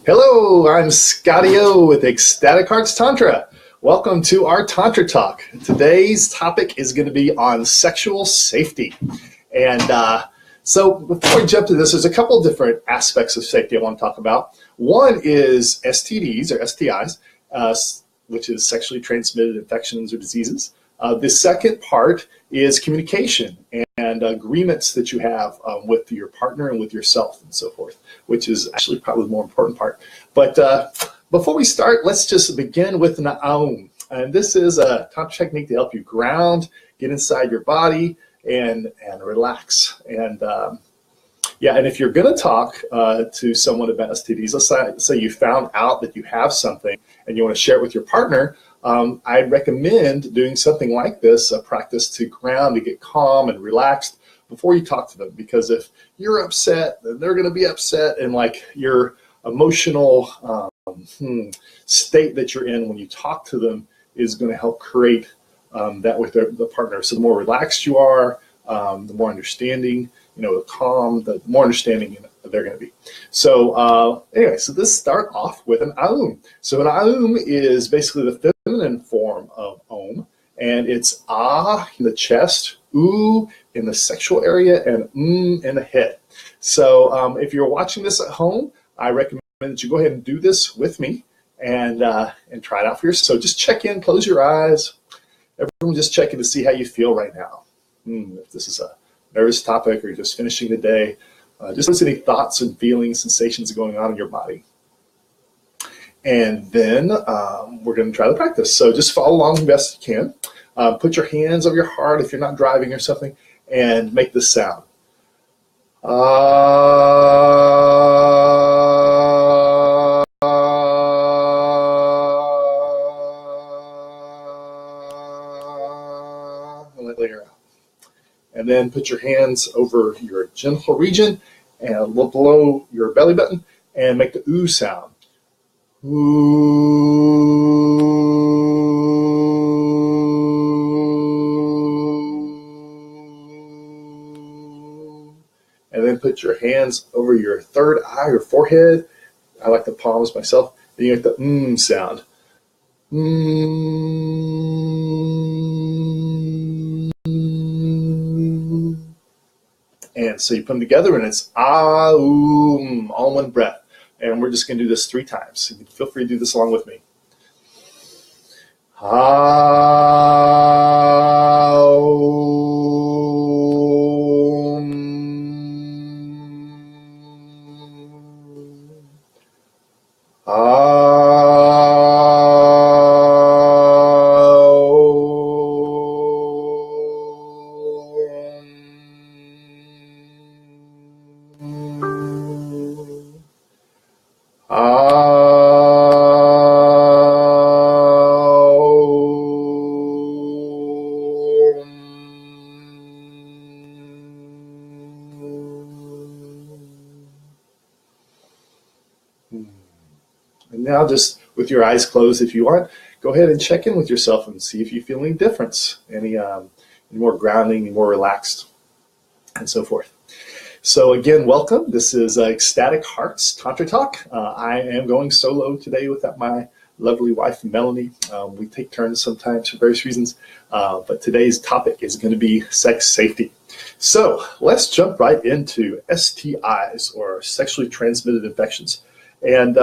Hello, I'm Scotty O with Ecstatic Hearts Tantra. Welcome to our Tantra Talk. Today's topic is going to be on sexual safety. And so before we jump to this, there's a couple of different aspects of safety I want to talk about. One is STDs or STIs, which is sexually transmitted infections or diseases. The second part is communication and agreements that you have with your partner and with yourself and so forth, which is actually probably the more important part. But before we start, let's just begin with an Aum. And this is a Tantra technique to help you ground, get inside your body, and relax. And and if you're going to talk to someone about STDs, let's say you found out that you have something and you want to share it with your partner, I'd recommend doing something like this, a practice to ground, to get calm and relaxed before you talk to them. Because if you're upset, then they're going to be upset, and like your emotional state that you're in when you talk to them is going to help create that with the partner. So the more relaxed you are, the more understanding, the calm, the more understanding they're going to be. So anyway, so let's start off with an Aum. So an Aum is basically the feminine form of Om, and it's Ah in the chest, Oo in the sexual area, and in the head. So if you're watching this at home, I recommend that you go ahead and do this with me and try it out for yourself. So just check in, close your eyes. Everyone just checking to see how you feel right now. If this is a nervous topic or you're just finishing the day, just listen to any thoughts and feelings, sensations going on in your body. And then we're going to try the practice. So just follow along the best you can. Put your hands over your heart if you're not driving or something, and make this sound. And let it air out. And then put your hands over your genital region and look below your belly button and make the oo sound. Ooh. And then put your hands over your third eye or forehead. I like the palms myself. Then you get the sound. And so you put them together, and it's Aum, all in one breath. And we're just going to do this 3 times. So feel free to do this along with me. And now, just with your eyes closed, if you want, go ahead and check in with yourself and see if you feel any difference, any more grounding, any more relaxed, and so forth. So again, welcome. This is Ecstatic Hearts Tantra Talk. I am going solo today without my lovely wife, Melanie. We take turns sometimes for various reasons, but today's topic is going to be sex safety. So let's jump right into STIs, or sexually transmitted infections. And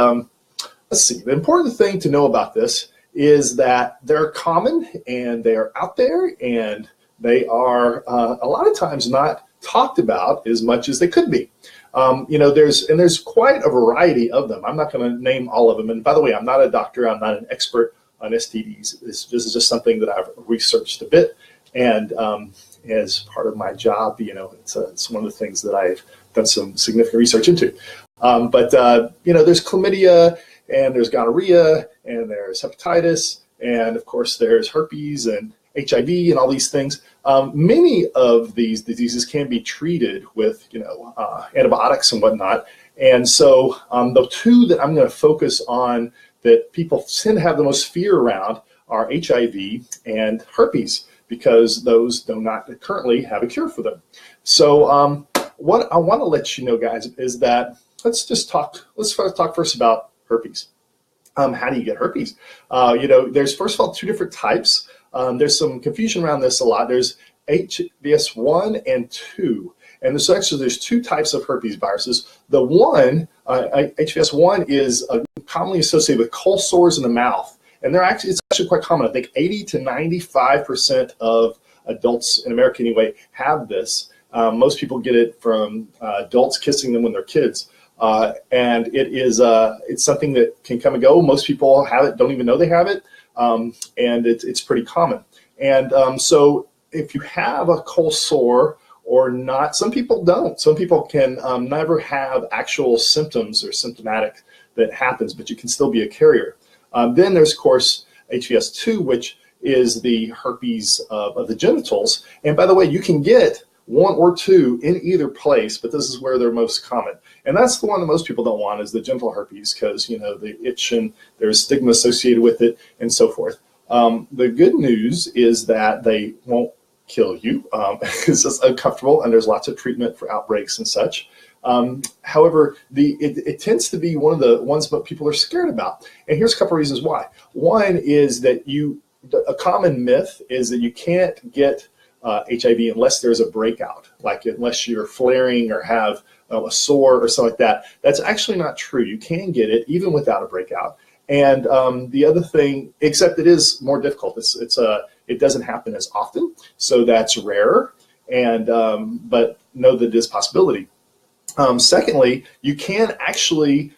let's see, the important thing to know about this is that they're common and they're out there, and they are a lot of times not talked about as much as they could be. There's quite a variety of them. I'm not going to name all of them. And by the way, I'm not a doctor. I'm not an expert on STDs. This is just something that I've researched a bit. And as part of my job, it's one of the things that I've done some significant research into. But there's chlamydia, and there's gonorrhea, and there's hepatitis, and of course there's herpes and HIV and all these things. Many of these diseases can be treated with, antibiotics and whatnot. And so the 2 that I'm going to focus on that people tend to have the most fear around are HIV and herpes, because those do not currently have a cure for them. So what I want to let you know, guys, is that let's talk first about herpes. How do you get herpes? There's first of all two different types. There's some confusion around this a lot. There's HBS1 and 2. And there's two types of herpes viruses. The one, HBS1, is commonly associated with cold sores in the mouth. And it's actually quite common. I think 80 to 95% of adults in America anyway have this. Most people get it from adults kissing them when they're kids. And it's something that can come and go. Most people have it, don't even know they have it. And it's pretty common. And so if you have a cold sore or not, some people don't. Some people can never have actual symptoms or symptomatic that happens, but you can still be a carrier. Then there's, of course, HBS2, which is the herpes of the genitals. And by the way, you can get 1 or 2 in either place, but this is where they're most common. And that's the one that most people don't want, is the genital herpes, because, the itch and there's stigma associated with it and so forth. The good news is that they won't kill you. It's just uncomfortable, and there's lots of treatment for outbreaks and such. However, it tends to be one of the ones that people are scared about. And here's a couple reasons why. One is that a common myth is that you can't get HIV unless there's a breakout, like unless you're flaring or have a sore or something like that. That's actually not true. You can get it even without a breakout. And the other thing, except it is more difficult. It doesn't happen as often, so that's rarer. And but know that it is a possibility. Secondly, you can actually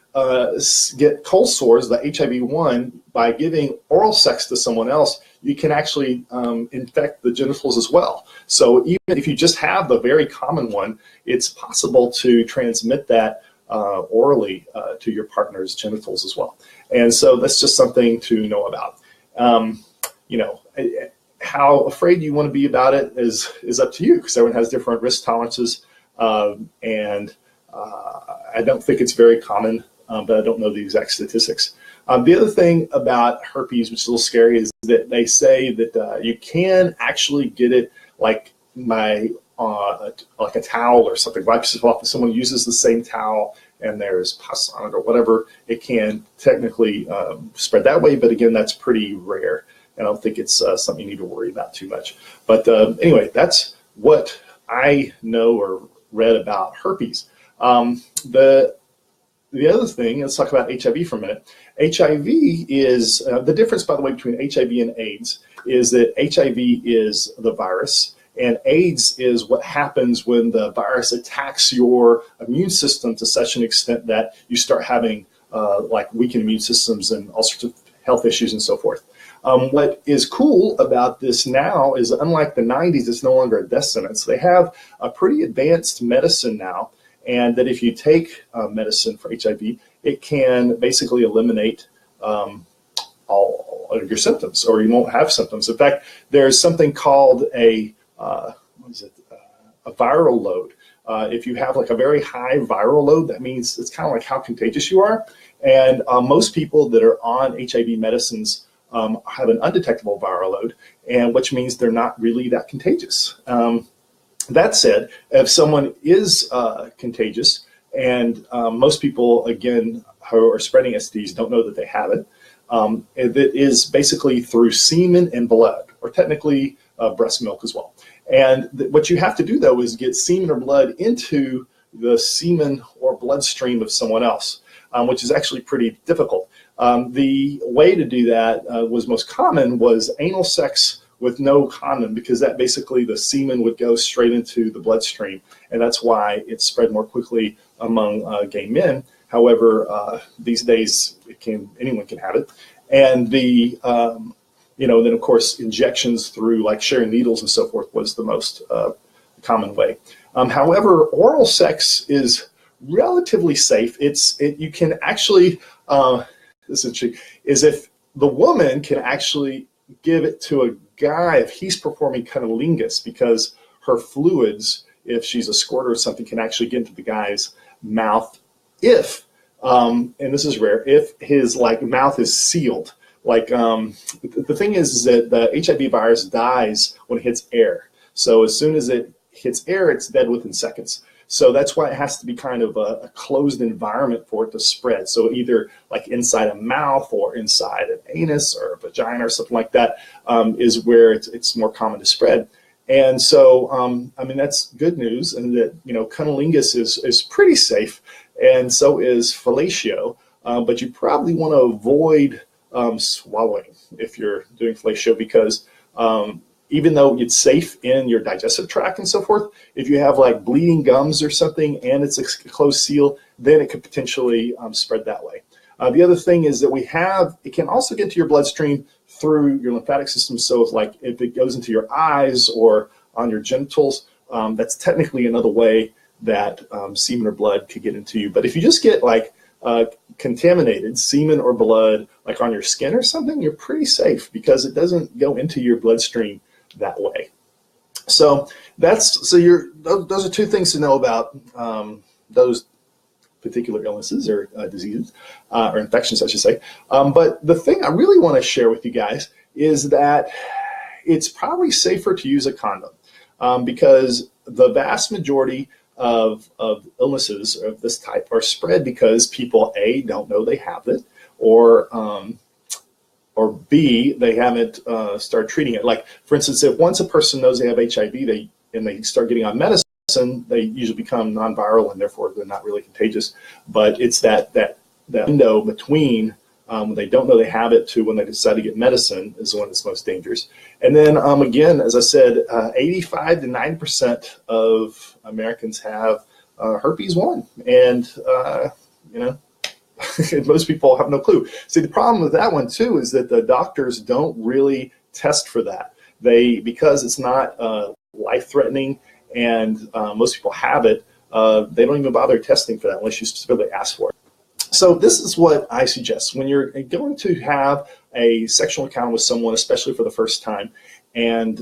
get cold sores, the HIV-1, by giving oral sex to someone else. You can actually infect the genitals as well. So even if you just have the very common one, it's possible to transmit that orally to your partner's genitals as well. And so that's just something to know about. How afraid you want to be about it is up to you, because everyone has different risk tolerances. And I don't think it's very common, but I don't know the exact statistics. The other thing about herpes, which is a little scary, is that they say that you can actually get it like by like a towel or something. Wipes it off. If someone uses the same towel and there's pus on it or whatever, it can technically spread that way. But again, that's pretty rare. And I don't think it's something you need to worry about too much. But anyway, that's what I know or read about herpes. The other thing, let's talk about HIV for a minute. HIV is, the difference, by the way, between HIV and AIDS is that HIV is the virus, and AIDS is what happens when the virus attacks your immune system to such an extent that you start having like weakened immune systems and all sorts of health issues and so forth. What is cool about this now is, unlike the 90s, it's no longer a death sentence. They have a pretty advanced medicine now, and that if you take medicine for HIV, it can basically eliminate all of your symptoms, or you won't have symptoms. In fact, there's something called a viral load. If you have like a very high viral load, that means it's kind of like how contagious you are. And most people that are on HIV medicines have an undetectable viral load, and which means they're not really that contagious. That said, if someone is contagious, and most people, again, who are spreading STDs don't know that they have it, it is basically through semen and blood, or technically breast milk as well. And what you have to do, though, is get semen or blood into the semen or bloodstream of someone else, which is actually pretty difficult. The way to do that was most common was anal sex with no condom, because that basically the semen would go straight into the bloodstream, and that's why it spread more quickly among gay men. However, these days anyone can have it, and then of course injections through like sharing needles and so forth was the most common way. However, oral sex is relatively safe. You can actually this is if the woman can actually give it to a guy if he's performing cunnilingus, because her fluids, if she's a squirter or something, can actually get into the guy's mouth if, and this is rare, if his mouth is sealed. The thing is that the HIV virus dies when it hits air. So as soon as it hits air, it's dead within seconds. So that's why it has to be kind of a closed environment for it to spread. So either like inside a mouth or inside an anus or a vagina or something like that is where it's more common to spread. And so, I mean, that's good news, and that, cunnilingus is pretty safe, and so is fellatio. But you probably want to avoid swallowing if you're doing fellatio, because even though it's safe in your digestive tract and so forth, if you have like bleeding gums or something and it's a closed seal, then it could potentially spread that way. The other thing is that it can also get to your bloodstream through your lymphatic system. So it's like if it goes into your eyes or on your genitals, that's technically another way that semen or blood could get into you. But if you just get like contaminated semen or blood like on your skin or something, you're pretty safe because it doesn't go into your bloodstream that way. So those are two things to know about those particular illnesses or diseases or infections, I should say. But the thing I really want to share with you guys is that it's probably safer to use a condom because the vast majority of illnesses of this type are spread because people, A, don't know they have it, or B, they haven't started treating it. Like, for instance, if once a person knows they have HIV and they start getting on medicine, they usually become non-viral and therefore they're not really contagious. But it's that window between when they don't know they have it to when they decide to get medicine is the one that's most dangerous. And then again, as I said, 85 to 90% of Americans have herpes 1, and most people have no clue. See, the problem with that one too is that the doctors don't really test for that. Because it's not life-threatening and most people have it, they don't even bother testing for that unless you specifically ask for it. So this is what I suggest. When you're going to have a sexual encounter with someone, especially for the first time, and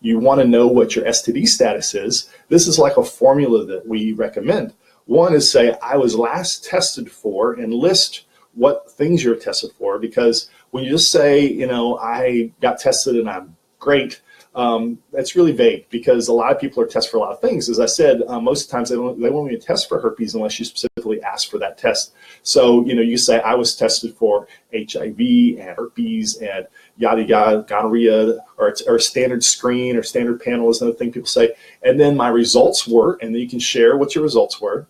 you want to know what your STD status is, this is like a formula that we recommend. One is say, I was last tested for, and list what things you're tested for, because when you just say, I got tested and I'm great, that's really vague, because a lot of people are tested for a lot of things. As I said, most of the times they won't even test for herpes unless you specifically ask for that test. So, you say, I was tested for HIV and herpes and yada yada, gonorrhea, or standard screen or standard panel is another thing people say. And then my results were, and then you can share what your results were.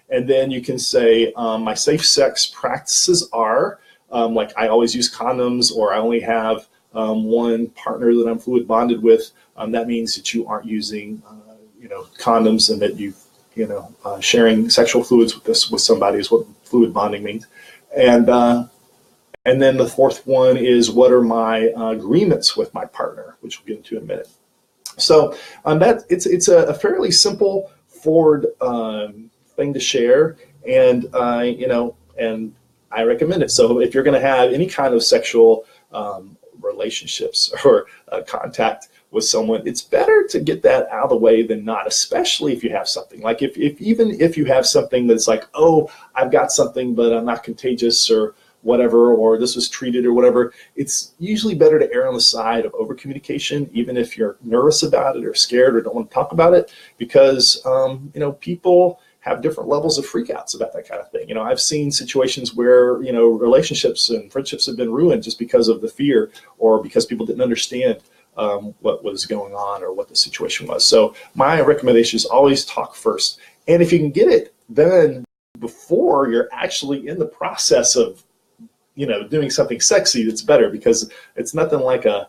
And then you can say, my safe sex practices are, like I always use condoms, or I only have one partner that I'm fluid bonded with. That means that you aren't using, condoms, and that you, sharing sexual fluids with somebody is what fluid bonding means. And then the fourth one is, what are my agreements with my partner, which we'll get into in a minute. So it's a fairly simple, forward thing to share, and and I recommend it. So if you're going to have any kind of sexual relationships or contact with someone, it's better to get that out of the way than not, especially if you have something. Like even if you have something that's like, oh, I've got something but I'm not contagious or whatever, or this was treated or whatever, it's usually better to err on the side of over communication, even if you're nervous about it or scared or don't want to talk about it, because people have different levels of freakouts about that kind of thing. I've seen situations where, relationships and friendships have been ruined just because of the fear, or because people didn't understand what was going on or what the situation was. So my recommendation is always talk first. And if you can get it done before you're actually in the process of, doing something sexy, that's better, because it's nothing like a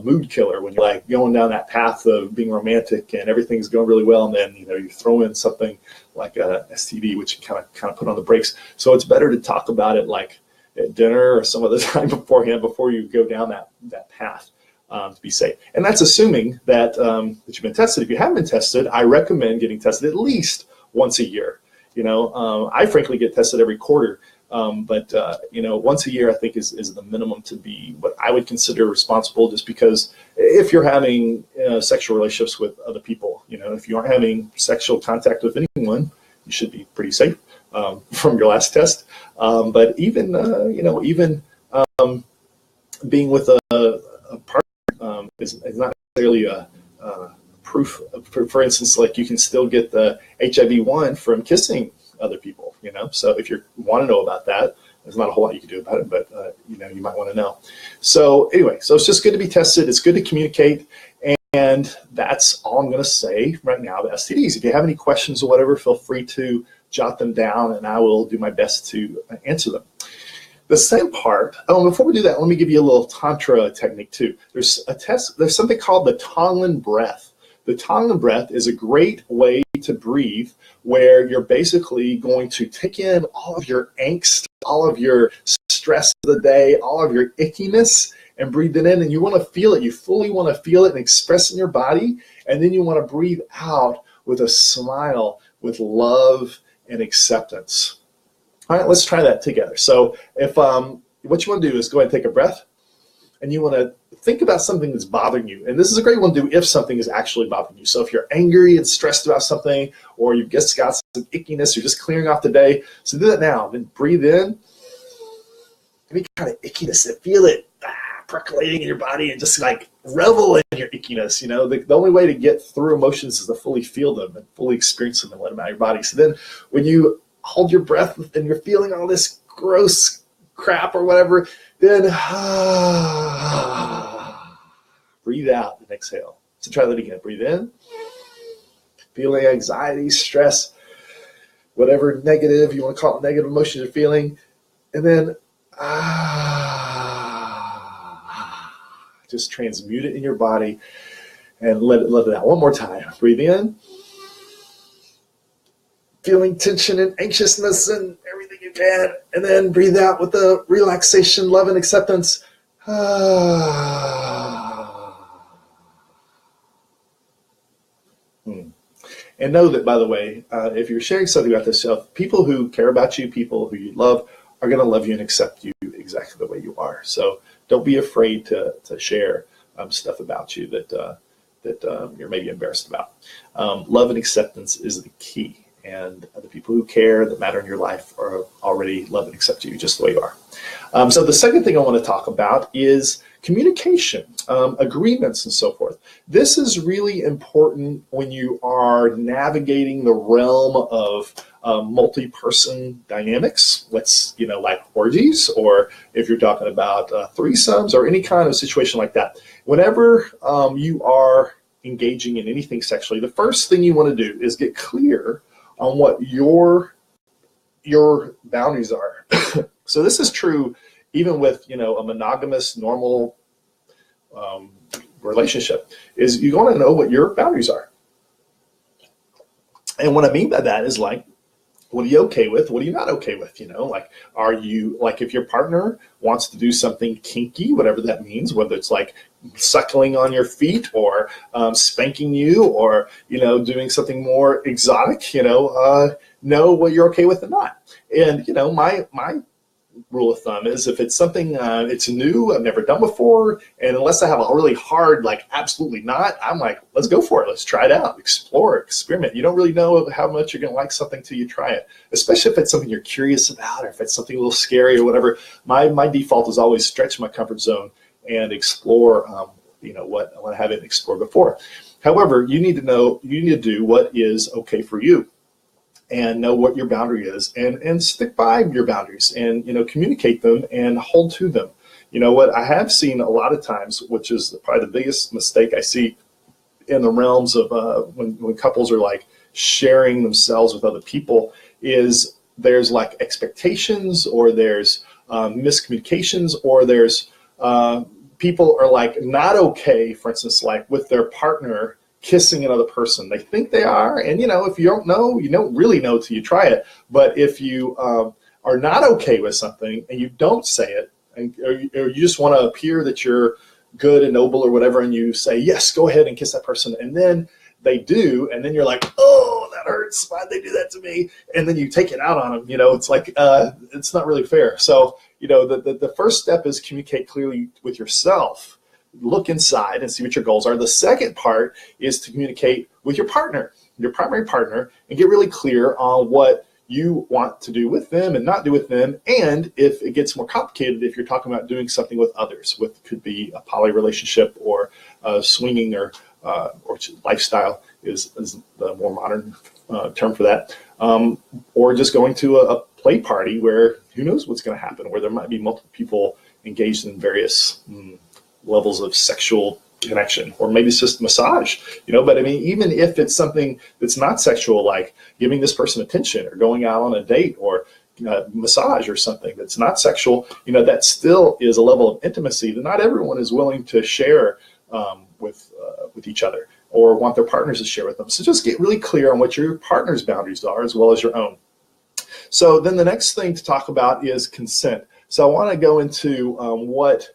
mood killer when you're like going down that path of being romantic and everything's going really well, and then you throw in something like a STD, which you kind of put on the brakes. So it's better to talk about it like at dinner or some other time beforehand, before you go down that path, to be safe. And that's assuming that that you've been tested. If you haven't been tested, I recommend getting tested at least once a year. I frankly get tested every quarter. But once a year, I think is the minimum to be what I would consider responsible, just because if you're having sexual relationships with other people, if you aren't having sexual contact with anyone, you should be pretty safe from your last test. But even being with a partner is not necessarily a proof, for instance, like you can still get the HIV-1 from kissing other people, So if you want to know about that, there's not a whole lot you can do about it, but you might want to know. So anyway, so it's just good to be tested. It's good to communicate. And that's all I'm going to say right now about STDs. If you have any questions or whatever, feel free to jot them down and I will do my best to answer them. The same part, before we do that, let me give you a little Tantra technique too. There's something called the Tonglen breath. The Tonglen breath is a great way to breathe where you're basically going to take in all of your angst, all of your stress of the day, all of your ickiness, and breathe it in, and you want to feel it. You fully want to feel it and express it in your body, and then you want to breathe out with a smile, with love and acceptance. All right, let's try that together. So if what you want to do is go ahead and take a breath, and you want to think about something that's bothering you. And this is a great one to do if something is actually bothering you. So if you're angry and stressed about something, or you've just got some ickiness, you're just clearing off the day. So do that now. Then breathe in. Any kind of ickiness, and feel it percolating in your body, and just like revel in your ickiness. The only way to get through emotions is to fully feel them and fully experience them and let them out of your body. So then when you hold your breath and you're feeling all this gross crap or whatever, then breathe out and exhale. So try that again. Breathe in, feeling anxiety, stress, whatever negative you want to call it, negative emotions you're feeling, and then just transmute it in your body and let it out. One more time. Breathe in, feeling tension and anxiousness and everything you can, and then breathe out with the relaxation, love, and acceptance. And know that, by the way, if you're sharing something about this stuff, people who care about you, people who you love, are going to love you and accept you exactly the way you are. So don't be afraid to share stuff about you that you're maybe embarrassed about. Love and acceptance is the key. And the people who care, that matter in your life, are already love and accept you just the way you are. So the second thing I want to talk about is communication, agreements, and so forth. This is really important when you are navigating the realm of multi-person dynamics. Like orgies, or if you're talking about threesomes or any kind of situation like that. Whenever you are engaging in anything sexually, the first thing you want to do is get clear on what your boundaries are. So this is true even with a monogamous normal relationship. Is you want to know what your boundaries are. And what I mean by that is, like, what are you okay with? What are you not okay with? Are you, like, if your partner wants to do something kinky, whatever that means, whether it's like suckling on your feet or spanking you, or, doing something more exotic, know what you're okay with and not. And, my rule of thumb is, if it's something it's new, I've never done before, and unless I have a really hard, like, absolutely not, I'm like, let's go for it. Let's try it out, explore, experiment. You don't really know how much you're going to like something till you try it, especially if it's something you're curious about, or if it's something a little scary or whatever. My default is always stretch my comfort zone and explore what I haven't explored before. However, you need to do what is okay for you, and know what your boundary is, and stick by your boundaries, and communicate them and hold to them. What I have seen a lot of times, which is probably the biggest mistake I see in the realms of when couples are like sharing themselves with other people, is there's like expectations, or there's miscommunications, or there's people are like not okay, for instance, like with their partner kissing another person. They think they are, and if you don't know, you don't really know till you try it. But if you are not okay with something and you don't say it, or you just want to appear that you're good and noble or whatever, and you say, yes, go ahead and kiss that person, and then they do, and then you're like, oh, that hurts, why'd they do that to me? And then you take it out on them. It's like, it's not really fair. So the first step is communicate clearly with yourself. Look inside and see what your goals are. The second part is to communicate with your partner, your primary partner, and get really clear on what you want to do with them and not do with them. And if it gets more complicated, if you're talking about doing something with others, could be a poly relationship, or swinging, or or lifestyle is the more modern term for that, or just going to a play party where who knows what's going to happen, where there might be multiple people engaged in various levels of sexual connection, or maybe it's just massage, but I mean, even if it's something that's not sexual, like giving this person attention or going out on a date, or massage or something that's not sexual, that still is a level of intimacy that not everyone is willing to share with each other, or want their partners to share with them. So just get really clear on what your partner's boundaries are as well as your own. So then the next thing to talk about is consent. So I want to go into what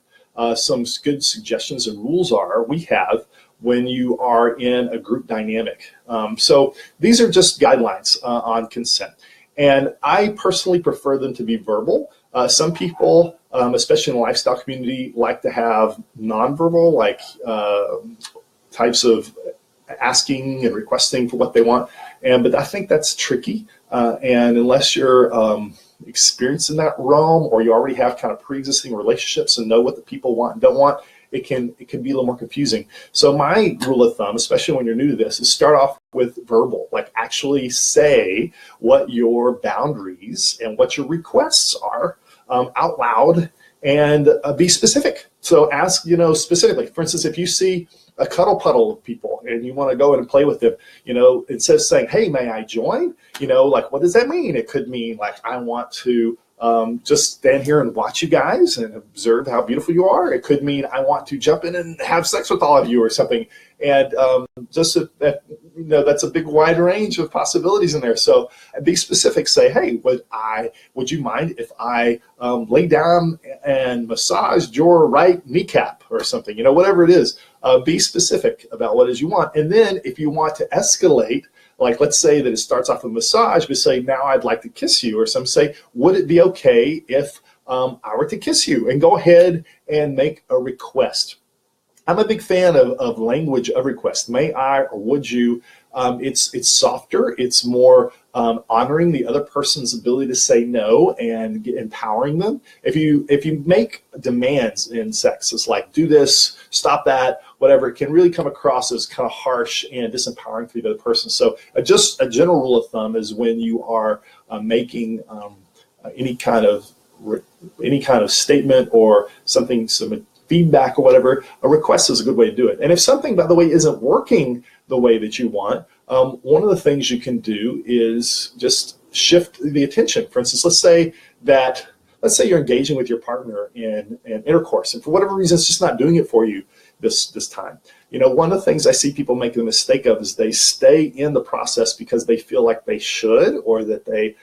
some good suggestions and rules we have when you are in a group dynamic. So these are just guidelines on consent. And I personally prefer them to be verbal. Some people, especially in the lifestyle community, like to have nonverbal, like types of asking and requesting for what they want. But I think that's tricky. And unless you're experienced in that realm, or you already have kind of pre-existing relationships and know what the people want and don't want, it can be a little more confusing. So my rule of thumb, especially when you're new to this, is start off with verbal, like actually say what your boundaries and what your requests are out loud, and be specific. So ask, specifically. For instance, if you see a cuddle puddle of people and you want to go in and play with them, instead of saying, hey, may I join? Like, what does that mean? It could mean like, I want to just stand here and watch you guys and observe how beautiful you are. It could mean I want to jump in and have sex with all of you or something. And that's a big wide range of possibilities in there. So be specific. Say, hey, would you mind if I lay down and massaged your right kneecap or something? Whatever it is, be specific about what it is you want. And then if you want to escalate, like let's say that it starts off with massage, but say, now I'd like to kiss you, or some say, would it be okay if I were to kiss you? And go ahead and make a request. I'm a big fan of language of request. May I, or would you? It's softer. It's more honoring the other person's ability to say no and empowering them. If you make demands in sex, it's like, do this, stop that, whatever, it can really come across as kind of harsh and disempowering for the other person. So just a general rule of thumb is when you are making any kind of statement or something, some feedback or whatever, a request is a good way to do it. And if something, by the way, isn't working the way that you want, one of the things you can do is just shift the attention. For instance, let's say you're engaging with your partner in intercourse, and for whatever reason, it's just not doing it for you this time. One of the things I see people make the mistake of is they stay in the process because they feel like they should, or that they,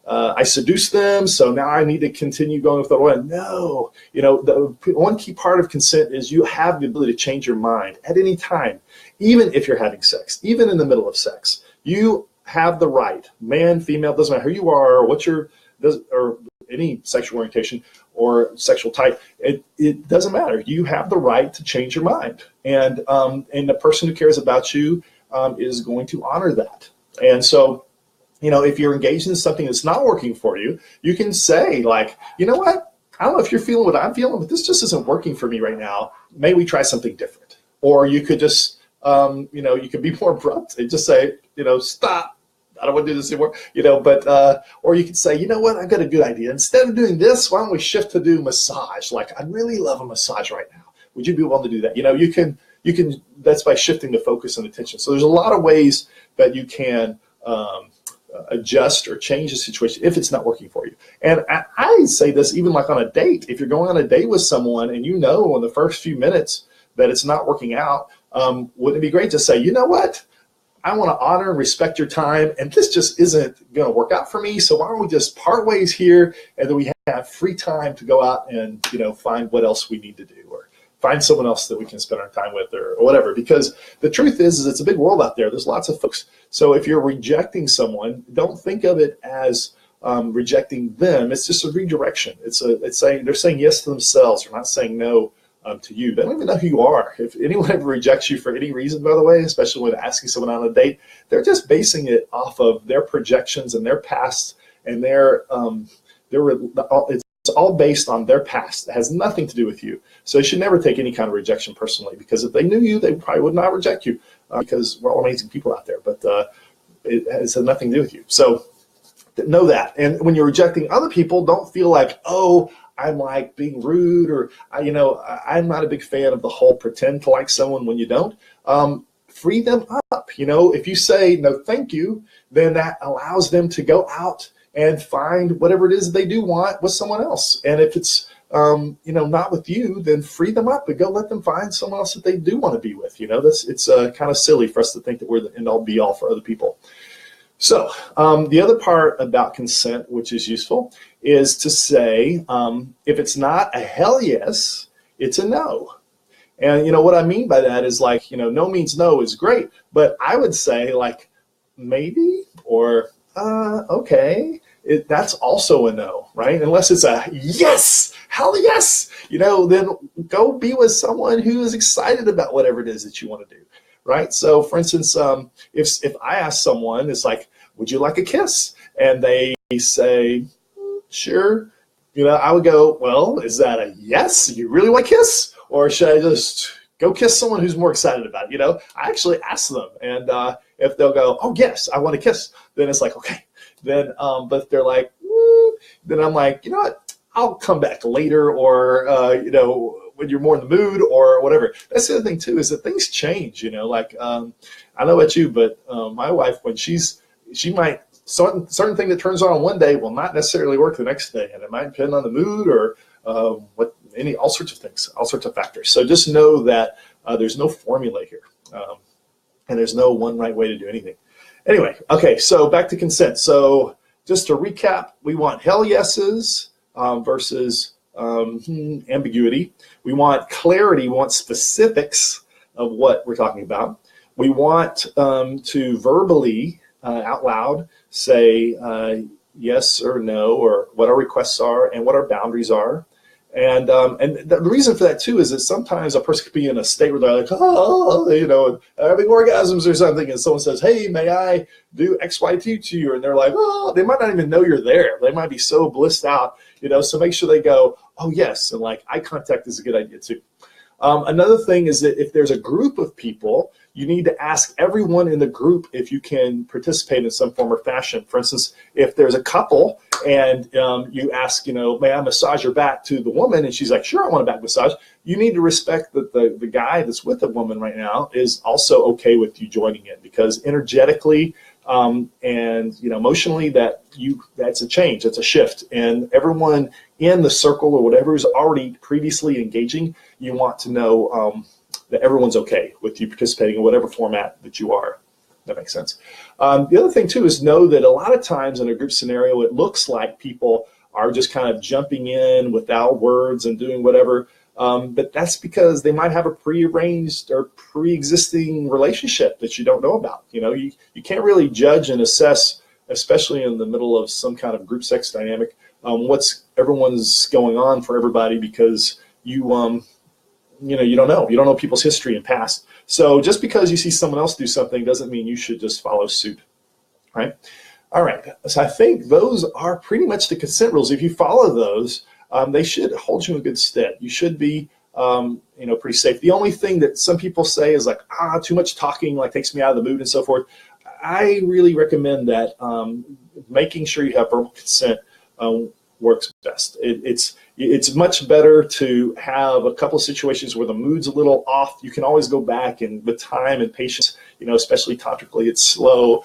I seduced them, so now I need to continue going with the one. No, the one key part of consent is you have the ability to change your mind at any time, even if you're having sex, even in the middle of sex. You have the right, man, female, doesn't matter who you are, or or any sexual orientation or sexual type, it doesn't matter. You have the right to change your mind. And the person who cares about you is going to honor that. And so, if you're engaged in something that's not working for you, you can say, like, you know what? I don't know if you're feeling what I'm feeling, but this just isn't working for me right now. May we try something different? Or you could just, you could be more abrupt and just say, stop. I don't want to do this anymore, or you could say, you know what, I've got a good idea. Instead of doing this, why don't we shift to do massage? Like, I'd really love a massage right now. Would you be willing to do that? You can, that's by shifting the focus and attention. So there's a lot of ways that you can adjust or change the situation if it's not working for you. And I say this even like on a date. If you're going on a date with someone and in the first few minutes that it's not working out, wouldn't it be great to say, you know what? I want to honor and respect your time, and this just isn't going to work out for me. So why don't we just part ways here, and then we have free time to go out and find what else we need to do, or find someone else that we can spend our time with, or whatever. Because the truth is it's a big world out there. There's lots of folks. So if you're rejecting someone, don't think of it as rejecting them. It's just a redirection. It's saying they're saying yes to themselves. They're not saying no to you. They don't even know who you are. If anyone ever rejects you for any reason, by the way, especially when asking someone on a date, they're just basing it off of their projections and their past and it's it's all based on their past. It has nothing to do with you. So you should never take any kind of rejection personally, because if they knew you, they probably would not reject you, because we're all amazing people out there, but it has nothing to do with you. So know that. And when you're rejecting other people, don't feel like, oh, I'm like being rude, or I'm not a big fan of the whole pretend to like someone when you don't. Free them up. If you say no thank you, then that allows them to go out and find whatever it is they do want with someone else. And if it's not with you, then free them up and go let them find someone else that they do want to be with. It's kind of silly for us to think that we're the end all be all for other people. So the other part about consent, which is useful, is to say, if it's not a hell yes, it's a no. And what I mean by that is, like, no means no is great, but I would say, like, maybe, or okay, that's also a no, right? Unless it's a yes, hell yes, then go be with someone who is excited about whatever it is that you want to do, right? So for instance, if I ask someone, it's like, would you like a kiss? And they say, sure. I would go, well, is that a yes? You really want a kiss? Or should I just go kiss someone who's more excited about it? I actually ask them. And if they'll go, oh, yes, I want a kiss, then it's like, okay. Then, but if they're like, then I'm like, you know what? I'll come back later, or, when you're more in the mood or whatever. That's the other thing, too, is that things change, like, I don't know about you, but my wife, when she might, certain thing that turns on one day will not necessarily work the next day, and it might depend on the mood or all sorts of things, all sorts of factors. So just know that there's no formula here, and there's no one right way to do anything. Anyway, okay, so back to consent. So just to recap, we want hell yeses versus ambiguity. We want clarity. We want specifics of what we're talking about. We want to verbally, out loud, say yes or no, or what our requests are and what our boundaries are. And the reason for that, too, is that sometimes a person could be in a state where they're like, having orgasms or something, and someone says, hey, may I do X, Y, Z to you? And they're like, oh, they might not even know you're there. They might be so blissed out, so make sure they go, oh, yes. And like eye contact is a good idea, too. Another thing is that if there's a group of people, you need to ask everyone in the group if you can participate in some form or fashion. For instance, if there's a couple and you ask, may I massage your back to the woman? And she's like, sure, I want a back massage. You need to respect that the guy that's with the woman right now is also okay with you joining in, because energetically and emotionally that's a change, that's a shift. And everyone in the circle or whatever is already previously engaging, you want to know that everyone's okay with you participating in whatever format that you are. That makes sense. The other thing, too, is know that a lot of times in a group scenario, it looks like people are just kind of jumping in without words and doing whatever. But that's because they might have a prearranged or pre-existing relationship that you don't know about. You can't really judge and assess, especially in the middle of some kind of group sex dynamic, what's everyone's going on for everybody, because you don't know. You don't know people's history and past. So just because you see someone else do something doesn't mean you should just follow suit, right? All right. So I think those are pretty much the consent rules. If you follow those, they should hold you in good stead. You should be, pretty safe. The only thing that some people say is like, too much talking, like takes me out of the mood and so forth. I really recommend that making sure you have verbal consent works best. It's much better to have a couple of situations where the mood's a little off. You can always go back, and with time and patience, especially tantrically, it's slow,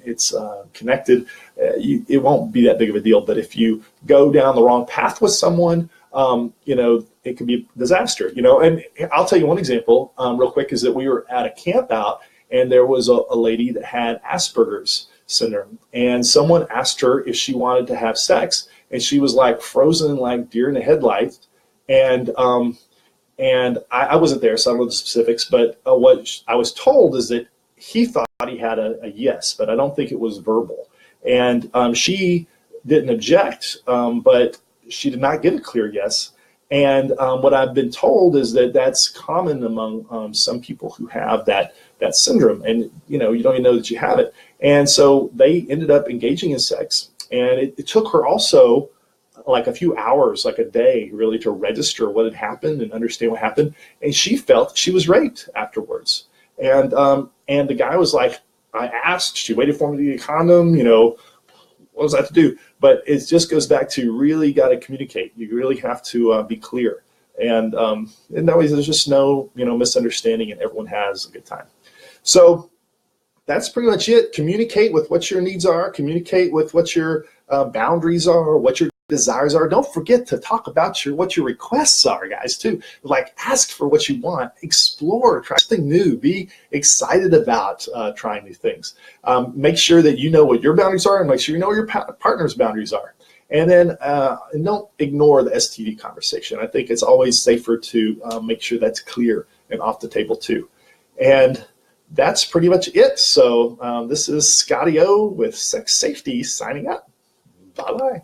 it's connected. It won't be that big of a deal. But if you go down the wrong path with someone, it can be a disaster. And I'll tell you one example real quick, is that we were at a camp out, and there was a lady that had Asperger's syndrome, and someone asked her if she wanted to have sex, and she was like frozen like deer in the headlights. And I wasn't there, so I don't know the specifics, but what I was told is that he thought he had a yes, but I don't think it was verbal. And she didn't object, but she did not get a clear yes. And what I've been told is that that's common among some people who have that syndrome, and you don't even know that you have it. And so they ended up engaging in sex, and it took her also like a few hours, like a day, really, to register what had happened and understand what happened. And she felt she was raped afterwards. And the guy was like, I asked, she waited for me to get a condom, what was that to do? But it just goes back to really got to communicate. You really have to be clear. And that way there's just no, misunderstanding, and everyone has a good time. So that's pretty much it. Communicate with what your needs are. Communicate with what your boundaries are, what your desires are. Don't forget to talk about what your requests are, guys, too. Like, ask for what you want. Explore. Try something new. Be excited about trying new things. Make sure that you know what your boundaries are, and make sure you know what your partner's boundaries are. And then and don't ignore the STD conversation. I think it's always safer to make sure that's clear and off the table, too. And that's pretty much it. So this is Scotty O with Sex Safety signing up. Bye-bye.